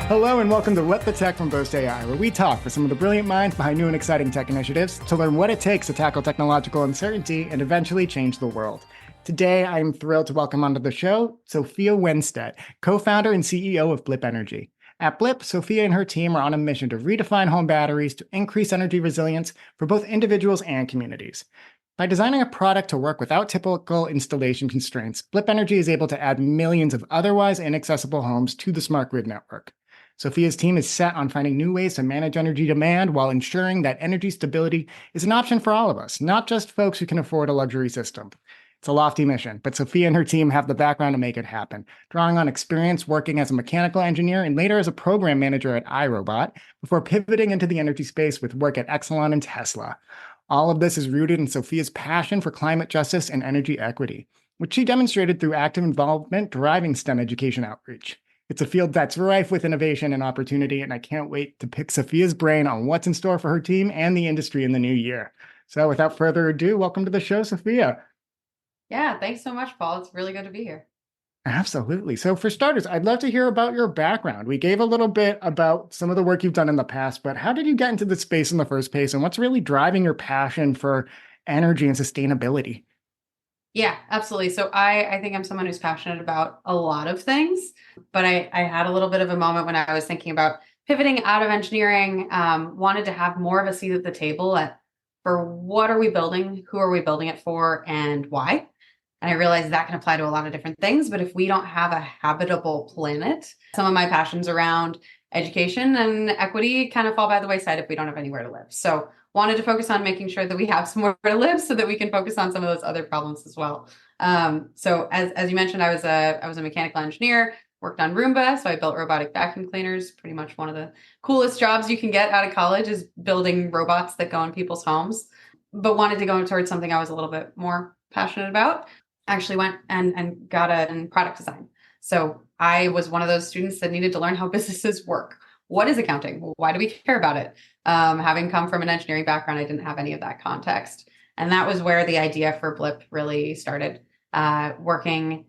Hello and welcome to What the Tech from Boast AI, where we talk with some of the brilliant minds behind new and exciting tech initiatives to learn what it takes to tackle technological uncertainty and eventually change the world. Today, I'm thrilled to welcome onto the show Sophia Wennstedt, co-founder and CEO of Blip Energy. At Blip, Sophia and her team are on a mission to redefine home batteries to increase energy resilience for both individuals and communities. By designing a product to work without typical installation constraints, Blip Energy is able to add millions of otherwise inaccessible homes to the smart grid network. Sophia's team is set on finding new ways to manage energy demand while ensuring that energy stability is an option for all of us, not just folks who can afford a luxury system. It's a lofty mission, but Sophia and her team have the background to make it happen, drawing on experience working as a mechanical engineer and later as a program manager at iRobot, before pivoting into the energy space with work at Exelon and Tesla. All of this is rooted in Sophia's passion for climate justice and energy equity, which she demonstrated through active involvement driving STEM education outreach. It's a field that's rife with innovation and opportunity, and I can't wait to pick Sophia's brain on what's in store for her team and the industry in the new year. So without further ado, welcome to the show, Sophia. Yeah, thanks so much, Paul. It's really good to be here. Absolutely. So for starters, I'd love to hear about your background. We gave a little bit about some of the work you've done in the past, but how did you get into this space in the first place, and what's really driving your passion for energy and sustainability? Yeah, absolutely. So I think I'm someone who's passionate about a lot of things, but I had a little bit of a moment when I was thinking about pivoting out of engineering, wanted to have more of a seat at the table for what are we building, who are we building it for, and why. And I realized that can apply to a lot of different things, but if we don't have a habitable planet, some of my passions around education and equity kind of fall by the wayside if we don't have anywhere to live. So wanted to focus on making sure that we have somewhere to live so that we can focus on some of those other problems as well. So as you mentioned, I was a mechanical engineer, worked on Roomba. So I built robotic vacuum cleaners. Pretty much one of the coolest jobs you can get out of college is building robots that go in people's homes, but wanted to go towards something I was a little bit more passionate about. Actually went and got in product design. So I was one of those students that needed to learn how businesses work. What is accounting? Why do we care about it? Having come from an engineering background, I didn't have any of that context. And that was where the idea for Blip really started. Working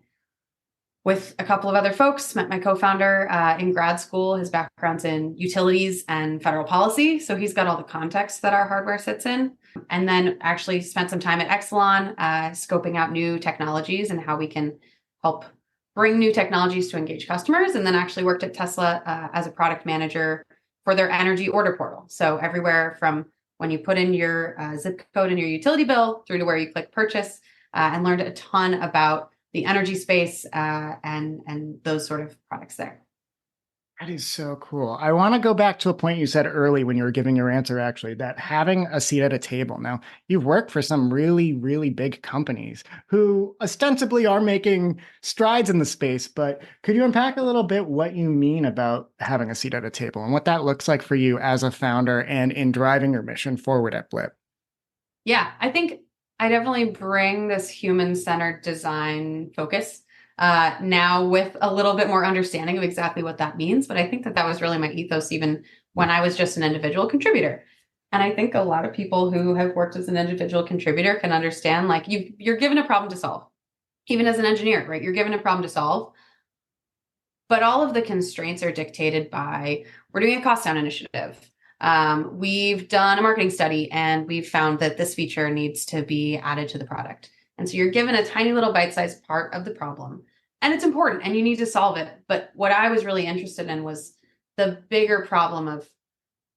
with a couple of other folks, met my co-founder in grad school. His background's in utilities and federal policy. So he's got all the context that our hardware sits in. And then actually spent some time at Exelon, scoping out new technologies and how we can help bring new technologies to engage customers. And then actually worked at Tesla as a product manager for their energy order portal. So everywhere from when you put in your zip code in your utility bill through to where you click purchase, and learned a ton about the energy space and those sort of products there. That is so cool. I want to go back to a point you said early when you were giving your answer, actually, that having a seat at a table. Now, you've worked for some really, really big companies who ostensibly are making strides in the space, but could you unpack a little bit what you mean about having a seat at a table and what that looks like for you as a founder and in driving your mission forward at Blip? Yeah, I think I definitely bring this human-centered design focus now with a little bit more understanding of exactly what that means. But I think that was really my ethos even when I was just an individual contributor. And I think a lot of people who have worked as an individual contributor can understand, like you're given a problem to solve, even as an engineer, right? You're given a problem to solve. But all of the constraints are dictated by, we're doing a cost down initiative. We've done a marketing study and we've found that this feature needs to be added to the product. And so you're given a tiny little bite-sized part of the problem and it's important and you need to solve it. But what I was really interested in was the bigger problem of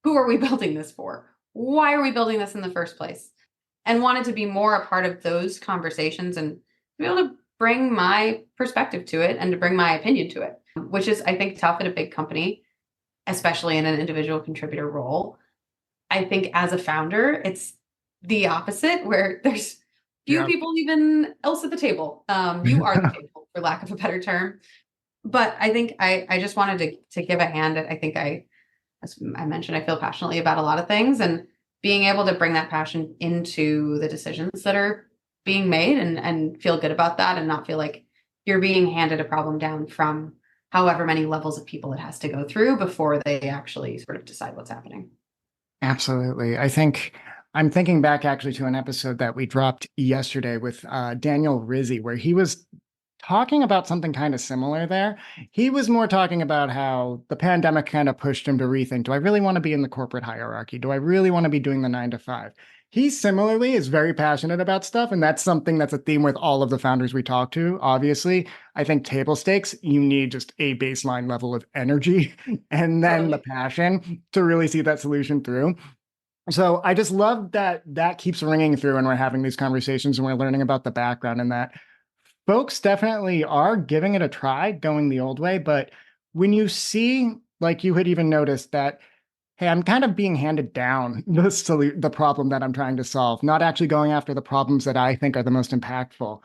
who are we building this for? Why are we building this in the first place? And wanted to be more a part of those conversations and be able to bring my perspective to it and to bring my opinion to it, which is, I think, tough at a big company, especially in an individual contributor role. I think as a founder, it's the opposite, where there's few people even else at the table. You are the table, for lack of a better term. But I think I just wanted to give a hand. I think as I mentioned, I feel passionately about a lot of things, and being able to bring that passion into the decisions that are being made and feel good about that and not feel like you're being handed a problem down from however many levels of people it has to go through before they actually sort of decide what's happening. Absolutely. I'm thinking back actually to an episode that we dropped yesterday with Daniel Rizzi, where he was talking about something kind of similar there. He was more talking about how the pandemic kind of pushed him to rethink, do I really want to be in the corporate hierarchy? Do I really want to be doing the 9 to 5? He similarly is very passionate about stuff, and that's something that's a theme with all of the founders we talk to. Obviously, I think table stakes, you need just a baseline level of energy and then the Totally. passion to really see that solution through. So I just love that that keeps ringing through when we're having these conversations and we're learning about the background, and that folks definitely are giving it a try going the old way. But when you see, like you had even noticed that, hey, I'm kind of being handed down the problem that I'm trying to solve, not actually going after the problems that I think are the most impactful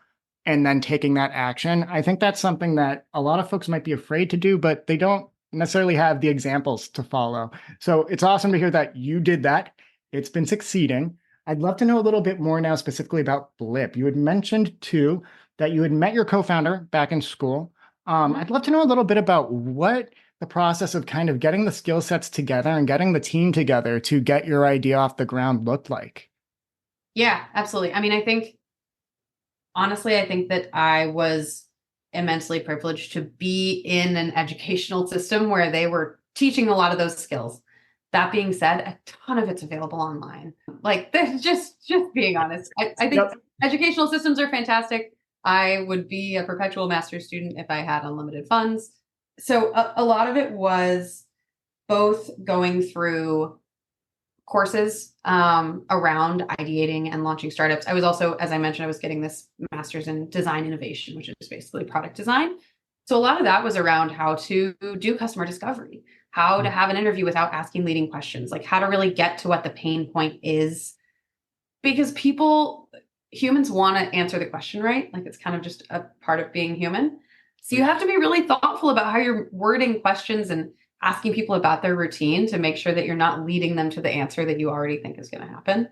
and then taking that action. I think that's something that a lot of folks might be afraid to do, but they don't necessarily have the examples to follow. So it's awesome to hear that you did that. It's been succeeding. I'd love to know a little bit more now specifically about Blip. You had mentioned too that you had met your co-founder back in school. Mhm. I'd love to know a little bit about what the process of kind of getting the skill sets together and getting the team together to get your idea off the ground looked like. Yeah, absolutely. I mean, honestly, I think that I was immensely privileged to be in an educational system where they were teaching a lot of those skills. That being said, a ton of it's available online. Like, there's just being honest. I think Yep. educational systems are fantastic. I would be a perpetual master's student if I had unlimited funds. So a lot of it was both going through courses around ideating and launching startups. I was also, as I mentioned, I was getting this master's in design innovation, which is basically product design. So a lot of that was around how to do customer discovery, how to have an interview without asking leading questions, like how to really get to what the pain point is. Because humans want to answer the question right. Like, it's kind of just a part of being human. So you have to be really thoughtful about how you're wording questions and asking people about their routine to make sure that you're not leading them to the answer that you already think is going to happen.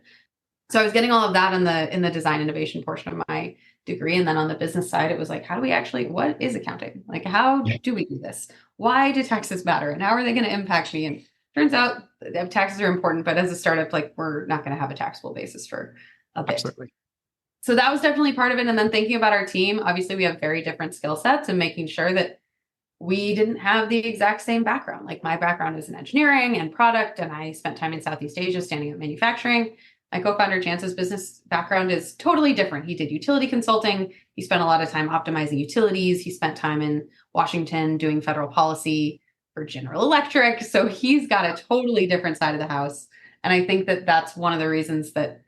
So I was getting all of that in the design innovation portion of my degree. And then on the business side, it was like, how do we actually, what is accounting? Like, how do we do this? Why do taxes matter? And how are they going to impact me? And turns out taxes are important, but as a startup, like, we're not going to have a taxable basis for a bit. Absolutely. So that was definitely part of it. And then thinking about our team, obviously we have very different skill sets, and making sure that we didn't have the exact same background. Like, my background is in engineering and product, and I spent time in Southeast Asia standing up manufacturing. My co-founder Chance's business background is totally different. He did utility consulting. He spent a lot of time optimizing utilities. He spent time in Washington doing federal policy for General Electric. So he's got a totally different side of the house. And I think that that's one of the reasons that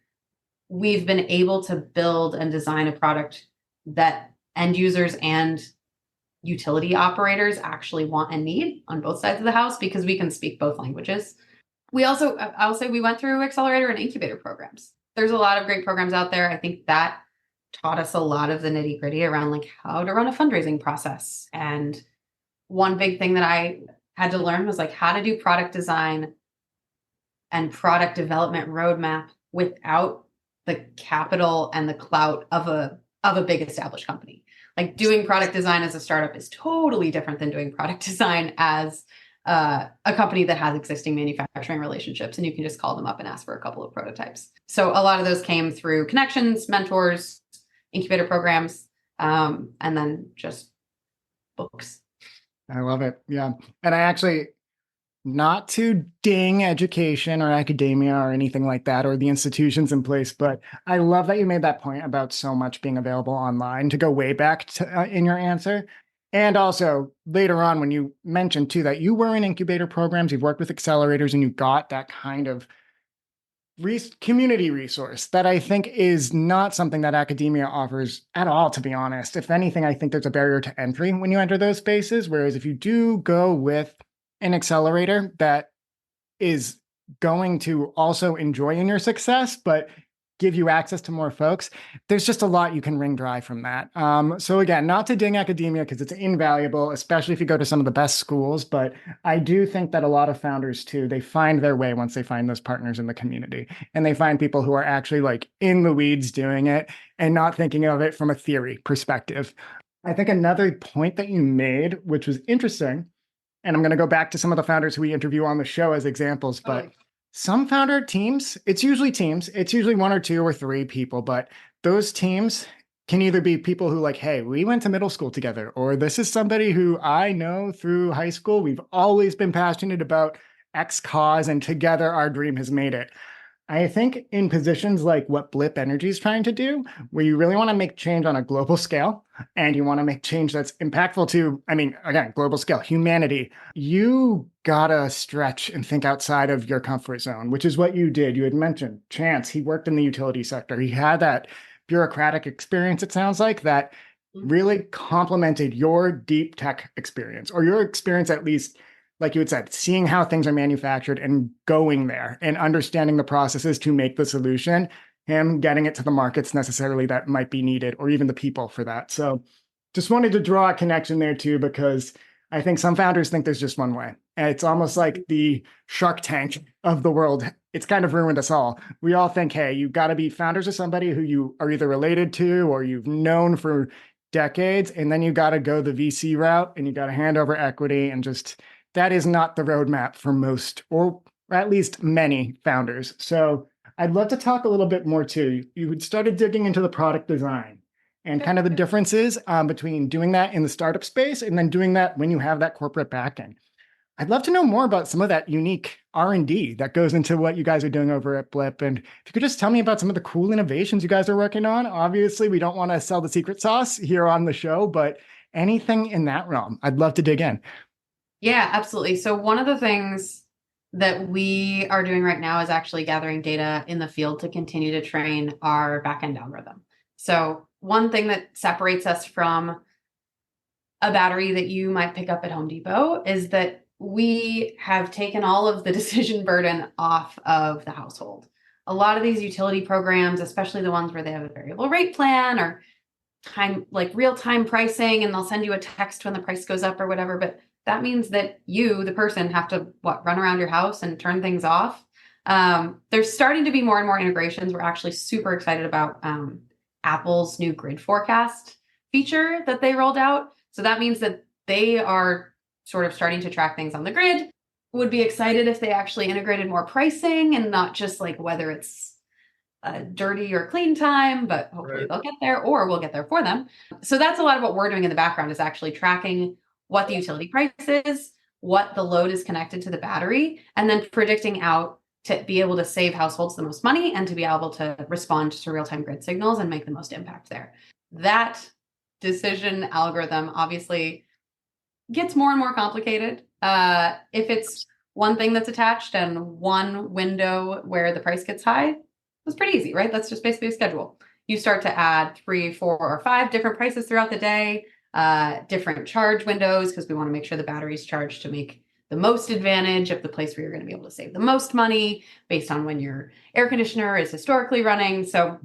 we've been able to build and design a product that end users and utility operators actually want and need on both sides of the house, because we can speak both languages. We also, I'll say, we went through accelerator and incubator programs. There's a lot of great programs out there. I think that taught us a lot of the nitty gritty around, like, how to run a fundraising process. And one big thing that I had to learn was, like, how to do product design and product development roadmap without the capital and the clout of a big established company. Like, doing product design as a startup is totally different than doing product design as a company that has existing manufacturing relationships, and you can just call them up and ask for a couple of prototypes. So a lot of those came through connections, mentors, incubator programs, and then just books. I love it. Yeah. And I actually, not to ding education or academia or anything like that, or the institutions in place, but I love that you made that point about so much being available online, to go way back to, in your answer. And also later on, when you mentioned too that you were in incubator programs, you've worked with accelerators, and you got that kind of community resource that I think is not something that academia offers at all, to be honest. If anything, I think there's a barrier to entry when you enter those spaces. Whereas if you do go with an accelerator that is going to also enjoy in your success, but give you access to more folks, there's just a lot you can wring dry from that. So again, not to ding academia, because it's invaluable, especially if you go to some of the best schools, but I do think that a lot of founders too, they find their way once they find those partners in the community, and they find people who are actually like in the weeds doing it and not thinking of it from a theory perspective. I think another point that you made, which was interesting, and I'm going to go back to some of the founders who we interview on the show as examples, but some founder teams, it's usually one or two or three people, but those teams can either be people who like, hey, we went to middle school together, or this is somebody who I know through high school. We've always been passionate about X cause, and together our dream has made it. I think in positions like what Blip Energy is trying to do, where you really want to make change on a global scale and you want to make change that's impactful to, I mean, again, global scale, humanity, you gotta stretch and think outside of your comfort zone, which is what you did. You had mentioned Chance, he worked in the utility sector. He had that bureaucratic experience, it sounds like, that really complemented your deep tech experience, or your experience at least, like you had said, seeing how things are manufactured and going there and understanding the processes to make the solution, him getting it to the markets necessarily that might be needed, or even the people for that. So just wanted to draw a connection there too, because I think some founders think there's just one way. And it's almost like the Shark Tank of the world. It's kind of ruined us all. We all think, hey, you've got to be founders of somebody who you are either related to or you've known for decades. And then you got to go the VC route and you got to hand over equity, and just that is not the roadmap for most, or at least many founders. So I'd love to talk a little bit more too. You had started digging into the product design and kind of the differences between doing that in the startup space and then doing that when you have that corporate backing. I'd love to know more about some of that unique R&D that goes into what you guys are doing over at Blip. And if you could just tell me about some of the cool innovations you guys are working on. Obviously, we don't want to sell the secret sauce here on the show, but anything in that realm, I'd love to dig in. Yeah, absolutely. So one of the things that we are doing right now is actually gathering data in the field to continue to train our backend algorithm. So one thing that separates us from a battery that you might pick up at Home Depot is that we have taken all of the decision burden off of the household. A lot of these utility programs, especially the ones where they have a variable rate plan or time, like real-time pricing, and they'll send you a text when the price goes up or whatever, but that means that you, the person, have to run around your house and turn things off. There's starting to be more and more integrations. We're actually super excited about Apple's new grid forecast feature that they rolled out. So that means that they are sort of starting to track things on the grid. Would be excited if they actually integrated more pricing and not just like whether it's a dirty or clean time, but hopefully they'll get there, or we'll get there for them. So that's a lot of what we're doing in the background, is actually tracking what the utility price is, what the load is connected to the battery, and then predicting out to be able to save households the most money and to be able to respond to real-time grid signals and make the most impact there. That decision algorithm obviously gets more and more complicated. If it's one thing that's attached and one window where the price gets high, it's pretty easy, right? That's just basically a schedule. You start to add 3, 4, or 5 different prices throughout the day, different charge windows, because we want to make sure the battery's charged to make the most advantage of the place where you're going to be able to save the most money based on when your air conditioner is historically running. So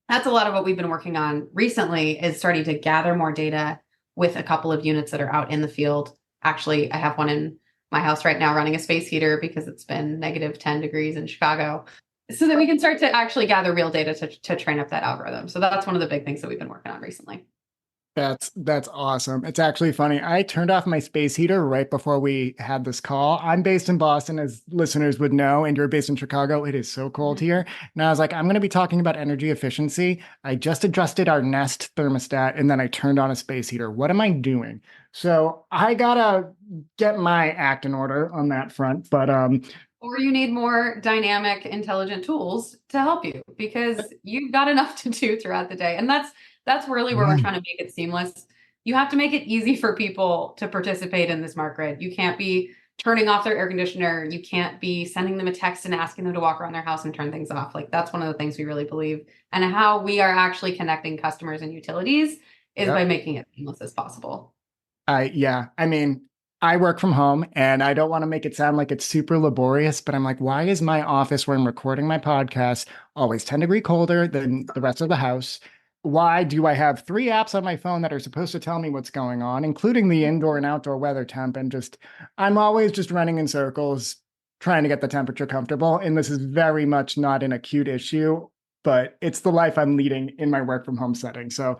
that's a lot of what we've been working on recently, is starting to gather more data with a couple of units that are out in the field. Actually, I have one in my house right now running a space heater because it's been negative 10 degrees in Chicago, so that we can start to actually gather real data to train up that algorithm. So that's one of the big things that we've been working on recently. That's awesome. It's actually funny. I turned off my space heater right before we had this call. I'm based in Boston, as listeners would know, and you're based in Chicago. It is so cold here. And I was like, I'm going to be talking about energy efficiency. I just adjusted our Nest thermostat, and then I turned on a space heater. What am I doing? So I gotta get my act in order on that front. But or you need more dynamic, intelligent tools to help you, because you've got enough to do throughout the day. And that's really where we're trying to make it seamless. You have to make it easy for people to participate in the smart grid. You can't be turning off their air conditioner. You can't be sending them a text and asking them to walk around their house and turn things off. Like, that's one of the things we really believe. And how we are actually connecting customers and utilities is by making it seamless as possible. Yeah, I mean, I work from home, and I don't want to make it sound like it's super laborious, but I'm like, why is my office where I'm recording my podcast always 10 degrees colder than the rest of the house? Why do I have 3 apps on my phone that are supposed to tell me what's going on, including the indoor and outdoor weather temp? And I'm always just running in circles trying to get the temperature comfortable. And this is very much not an acute issue, but it's the life I'm leading in my work from home setting. So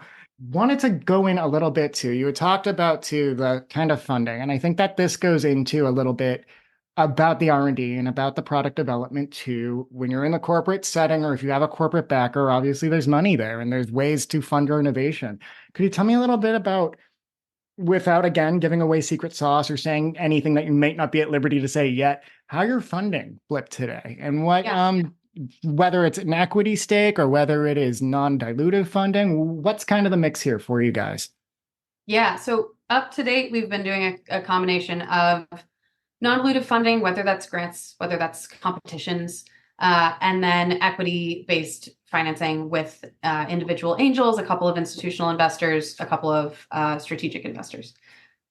wanted to go in a little bit too. You had talked about too the kind of funding, and I think that this goes into a little bit about the R&D and about the product development too. When you're in the corporate setting, or if you have a corporate backer, obviously there's money there and there's ways to fund your innovation. Could you tell me a little bit about, without again giving away secret sauce or saying anything that you may not be at liberty to say yet, how you're funding Blip today, and what whether it's an equity stake or whether it is non-dilutive funding, what's kind of the mix here for you guys? Yeah. So up to date, we've been doing a combination of non-dilutive funding, whether that's grants, whether that's competitions, and then equity-based financing with individual angels, a couple of institutional investors, a couple of strategic investors.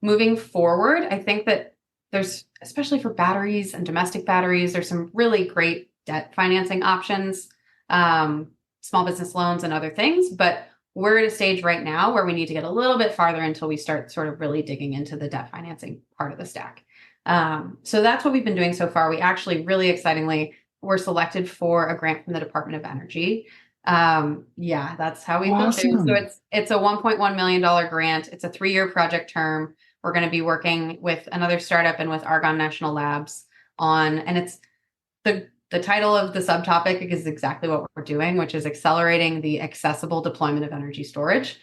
Moving forward, I think that there's, especially for batteries and domestic batteries, there's some really great debt financing options, small business loans and other things, but we're at a stage right now where we need to get a little bit farther until we start sort of really digging into the debt financing part of the stack. So that's what we've been doing so far. We actually, really excitingly, were selected for a grant from the Department of Energy. Yeah, that's how we felt. So it's a $1.1 million grant. It's a 3-year project term. We're going to be working with another startup and with Argonne National Labs on, and it's the title of the subtopic is exactly what we're doing, which is accelerating the accessible deployment of energy storage.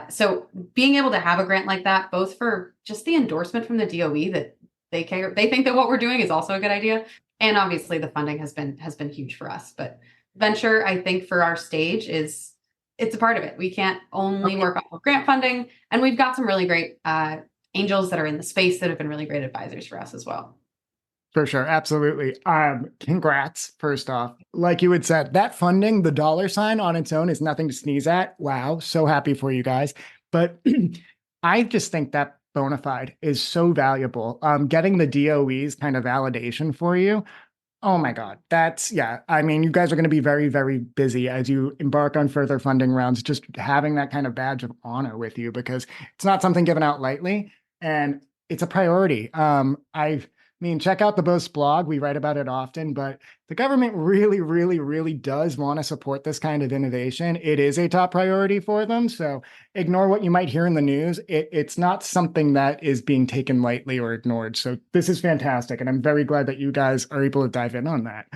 So being able to have a grant like that, both for just the endorsement from the DOE that they think that what we're doing is also a good idea, and obviously the funding has been huge for us. But venture, I think for our stage it's a part of it. We can't only work off of grant funding, and we've got some really great angels that are in the space that have been really great advisors for us as well. For sure. Absolutely. Congrats, first off. Like you had said, that funding, the dollar sign on its own is nothing to sneeze at. Wow. So happy for you guys. But I just think that bona fide is so valuable. Getting the DOE's kind of validation for you. Oh my God. Yeah. I mean, you guys are going to be very, very busy as you embark on further funding rounds, just having that kind of badge of honor with you, because it's not something given out lightly and it's a priority. I mean, check out the Boast blog. We write about it often, but the government really, really, really does want to support this kind of innovation. It is a top priority for them. So ignore what you might hear in the news. It's not something that is being taken lightly or ignored. So this is fantastic. And I'm very glad that you guys are able to dive in on that.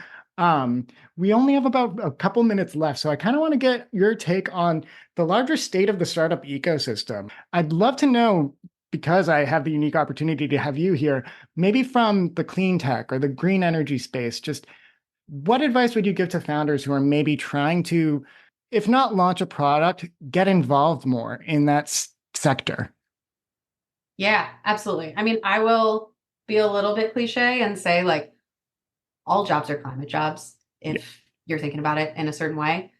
We only have about a couple minutes left. So I kind of want to get your take on the larger state of the startup ecosystem. I'd love to know, because I have the unique opportunity to have you here, maybe from the clean tech or the green energy space, just what advice would you give to founders who are maybe trying to, if not launch a product, get involved more in that sector? Yeah, absolutely. I mean, I will be a little bit cliche and say, like, all jobs are climate jobs if you're thinking about it in a certain way.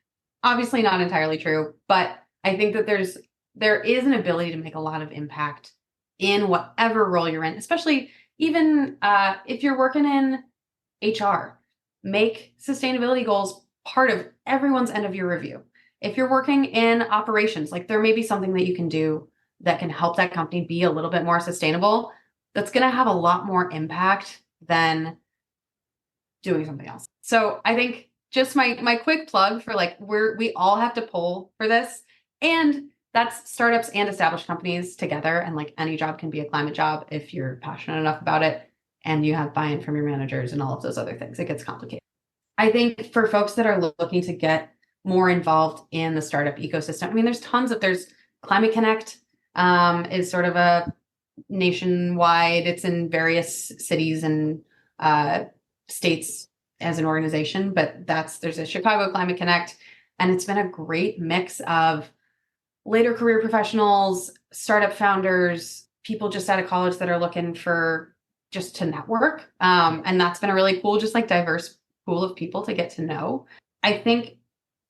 Obviously not entirely true, but I think that there is an ability to make a lot of impact in whatever role you're in, especially even if you're working in HR. Make sustainability goals part of everyone's end of year review. If you're working in operations, like, there may be something that you can do that can help that company be a little bit more sustainable. That's going to have a lot more impact than doing something else. So I think just my quick plug for, like, we all have to pull for this, and that's startups and established companies together. And, like, any job can be a climate job if you're passionate enough about it and you have buy-in from your managers and all of those other things. It gets complicated. I think for folks that are looking to get more involved in the startup ecosystem, I mean, there's Climate Connect is sort of a nationwide, it's in various cities and states as an organization, but there's a Chicago Climate Connect, and it's been a great mix of later career professionals, startup founders, people just out of college that are looking for just to network. And that's been a really cool, just like diverse pool of people to get to know. I think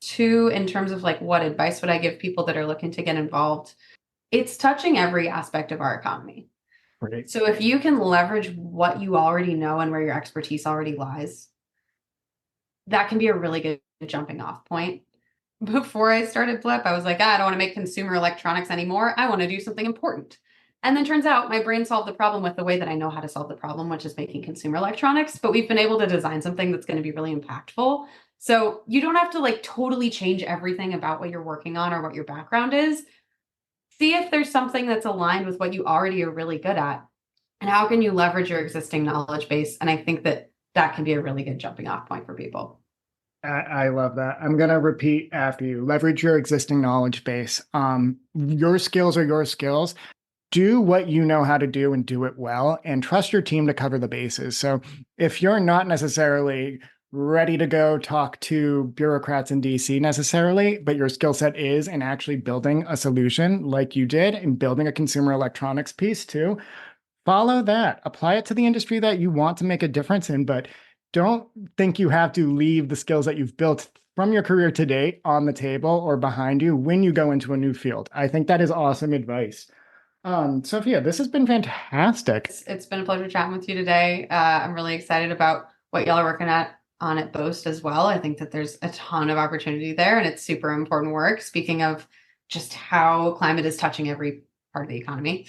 too, in terms of, like, what advice would I give people that are looking to get involved? It's touching every aspect of our economy. Right. So if you can leverage what you already know and where your expertise already lies, that can be a really good jumping off point. Before I started Blip, I was like, I don't want to make consumer electronics anymore. I want to do something important. And then turns out my brain solved the problem with the way that I know how to solve the problem, which is making consumer electronics. But we've been able to design something that's going to be really impactful. So you don't have to, like, totally change everything about what you're working on or what your background is. See if there's something that's aligned with what you already are really good at, and how can you leverage your existing knowledge base? And I think that that can be a really good jumping off point for people. I love that. I'm going to repeat after you. Leverage your existing knowledge base. Your skills are your skills. Do what you know how to do and do it well, and trust your team to cover the bases. So if you're not necessarily ready to go talk to bureaucrats in DC necessarily, but your skill set is in actually building a solution like you did and building a consumer electronics piece too, follow that. Apply it to the industry that you want to make a difference in, but don't think you have to leave the skills that you've built from your career to date on the table or behind you when you go into a new field. I think that is awesome advice. Sophia, this has been fantastic. It's been a pleasure chatting with you today. I'm really excited about what y'all are working on at Boast as well. I think that there's a ton of opportunity there, and it's super important work. Speaking of just how climate is touching every part of the economy.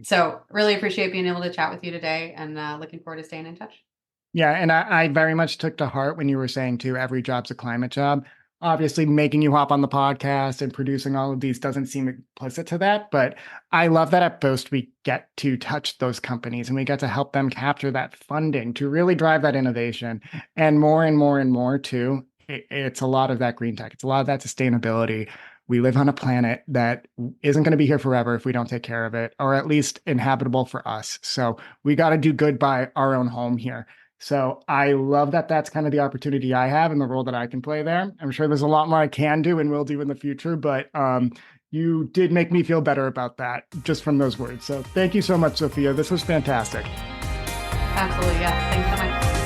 So really appreciate being able to chat with you today, and looking forward to staying in touch. Yeah, and I very much took to heart when you were saying too, every job's a climate job. Obviously, making you hop on the podcast and producing all of these doesn't seem implicit to that, but I love that at Boast we get to touch those companies and we get to help them capture that funding to really drive that innovation. And more and more and more too, it's a lot of that green tech. It's a lot of that sustainability. We live on a planet that isn't going to be here forever if we don't take care of it, or at least inhabitable for us. So we got to do good by our own home here. So I love that that's kind of the opportunity I have and the role that I can play there. I'm sure there's a lot more I can do and will do in the future, but you did make me feel better about that just from those words. So thank you so much, Sophia. This was fantastic. Absolutely. Yeah. Thanks so much.